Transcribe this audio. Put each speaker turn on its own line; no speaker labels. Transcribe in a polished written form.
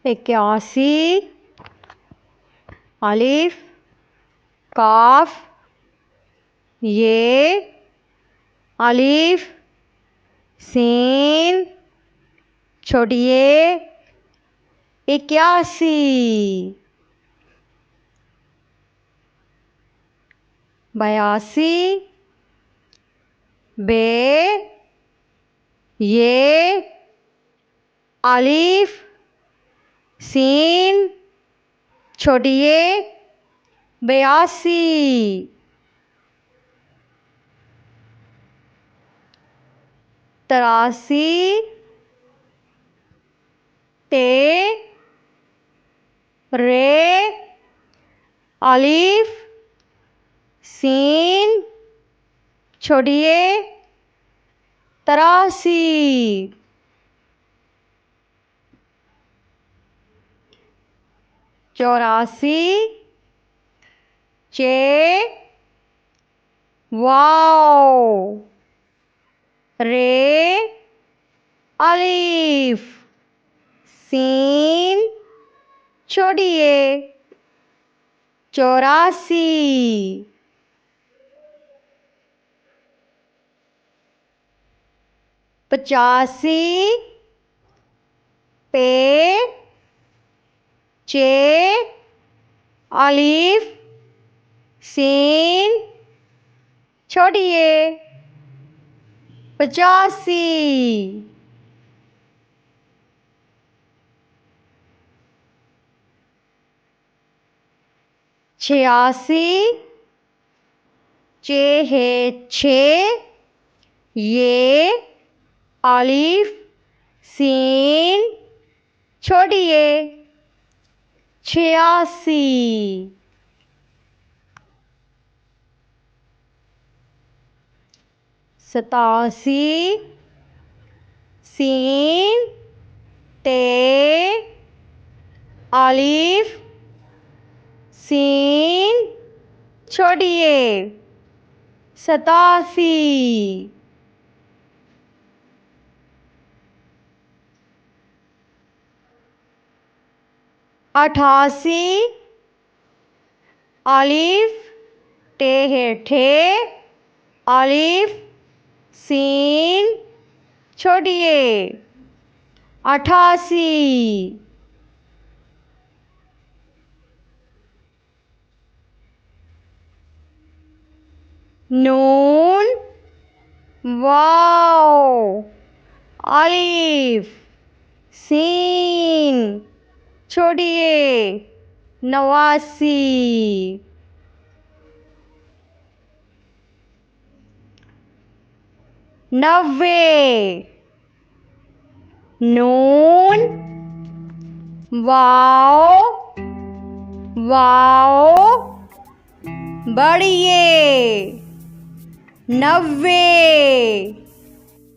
इक्यासी अलिफ काफ ये अलिफ सीन छोटी ये 81 82 बे ये अलिफ सीन छोटी ये 82 83 ते रे अलिफ सीन छोटी ये 83 84 चे वाओ रे अलिफ सीन छोटी ये 84 85 पे चे अलिफ सीन छोटी ये 85 86 चे है छे ये अलिफ सीन छोटी ये 86 87 सीन ते अलिफ सीन छोटी ये 87 88 अलिफ टे है ठे अलिफ सीन छोटी ये 88 नून वाओ अलिफ सीन छोटी ये 89 90 नून वाओ वाओ बड़ी ये 90